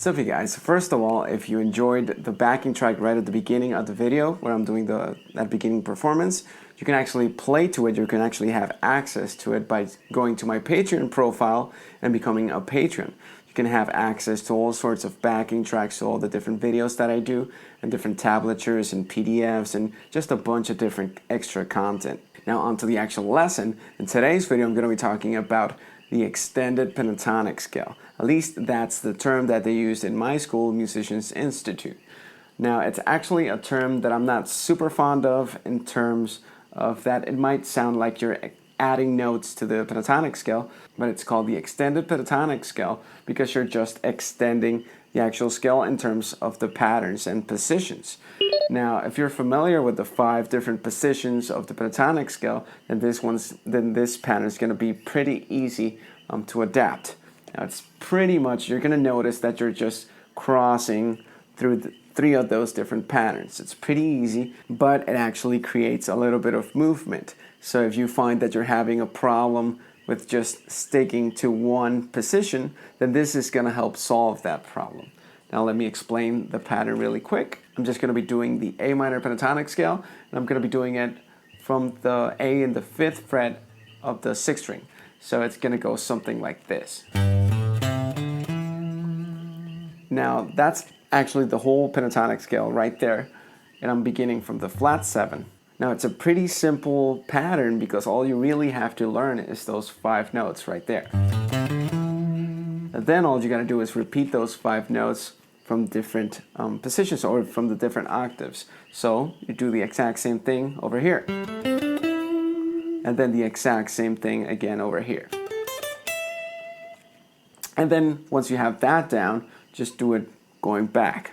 So you guys, first of all, if you enjoyed the backing track right at the beginning of the video where I'm doing that beginning performance, you can actually play to it. You can actually have access to it by going to my Patreon profile and becoming a patron. You can have access to all sorts of backing tracks, to all the different videos that I do, and different tablatures and PDFs and just a bunch of different extra content. Now onto the actual lesson. In today's video, I'm going to be talking about the extended pentatonic scale. At least that's the term that they used in my school, Musicians Institute. Now it's actually a term that I'm not super fond of in terms of that it might sound like you're adding notes to the pentatonic scale, but it's called the extended pentatonic scale because you're just extending the actual scale in terms of the patterns and positions. Now, if you're familiar with the 5 different positions of the pentatonic scale, then this pattern is going to be pretty easy to adapt. Now, it's pretty much, you're going to notice that you're just crossing through 3 of those different patterns. It's pretty easy, but it actually creates a little bit of movement. So if you find that you're having a problem with just sticking to one position, then this is going to help solve that problem. Now let me explain the pattern really quick. I'm just going to be doing the A minor pentatonic scale, and I'm going to be doing it from the A in the 5th fret of the 6th string. So it's going to go something like this. Now that's actually the whole pentatonic scale right there, and I'm beginning from the flat 7. Now it's a pretty simple pattern because all you really have to learn is those 5 notes right there. And then all you gotta do is repeat those 5 notes from different positions or from the different octaves. So you do the exact same thing over here. And then the exact same thing again over here. And then once you have that down, just do it going back.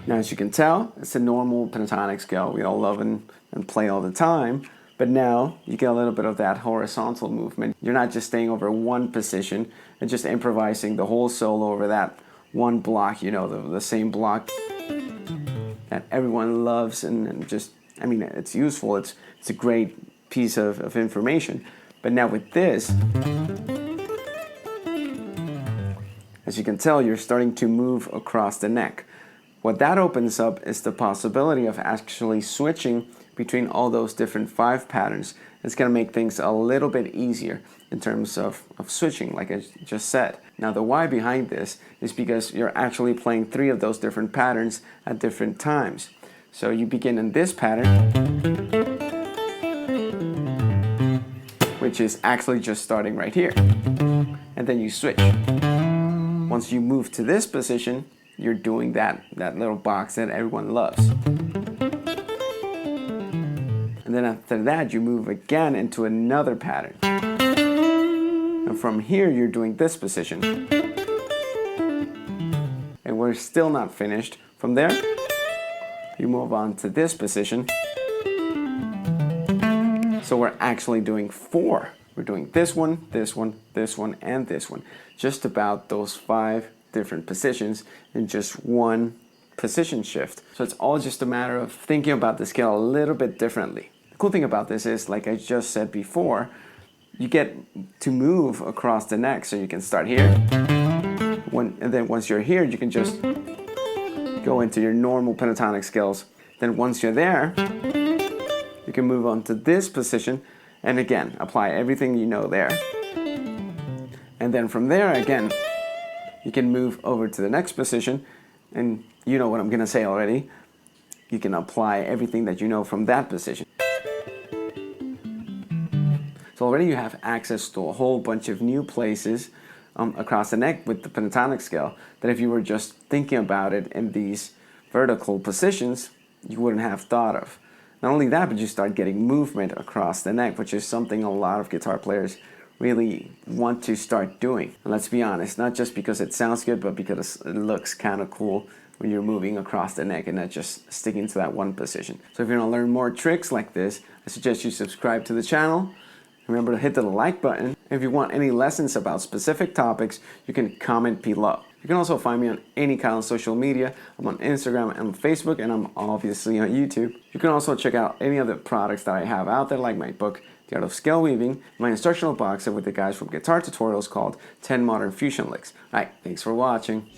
Now, as you can tell, it's a normal pentatonic scale we all love and play all the time. But now you get a little bit of that horizontal movement. You're not just staying over one position and just improvising the whole solo over that one block, you know, the same block that everyone loves and just, I mean, it's useful. It's a great piece of information. But now with this, as you can tell, you're starting to move across the neck. What that opens up is the possibility of actually switching between all those different 5 patterns. It's going to make things a little bit easier in terms of switching, like I just said. Now the why behind this is because you're actually playing 3 of those different patterns at different times. So you begin in this pattern, which is actually just starting right here. And then you switch. Once you move to this position, you're doing that little box that everyone loves. And then after that, you move again into another pattern. And from here, you're doing this position. And we're still not finished. From there, you move on to this position. So we're actually doing 4. We're doing this one, this one, this one, and this one. Just about those 5 different positions in just one position shift. So it's all just a matter of thinking about the scale a little bit differently. The cool thing about this is, like I just said before, you get to move across the neck. So you can start here, and then once you're here, you can just go into your normal pentatonic scales. Then once you're there, you can move on to this position, and again, apply everything you know there. And then from there, again, you can move over to the next position, and you know what I'm going to say already. You can apply everything that you know from that position. So already you have access to a whole bunch of new places across the neck with the pentatonic scale that if you were just thinking about it in these vertical positions, you wouldn't have thought of. Not only that, but you start getting movement across the neck, which is something a lot of guitar players really want to start doing. And let's be honest, not just because it sounds good, but because it looks kind of cool when you're moving across the neck and not just sticking to that one position. So if you want to learn more tricks like this, I suggest you subscribe to the channel. Remember to hit the like button. If you want any lessons about specific topics, you can comment below. You can also find me on any kind of social media. I'm on Instagram and Facebook, and I'm obviously on YouTube. You can also check out any other products that I have out there, like my book, the art of scale weaving, my instructional box set with the guys from Guitar Tutorials called 10 Modern Fusion Licks. Alright, thanks for watching.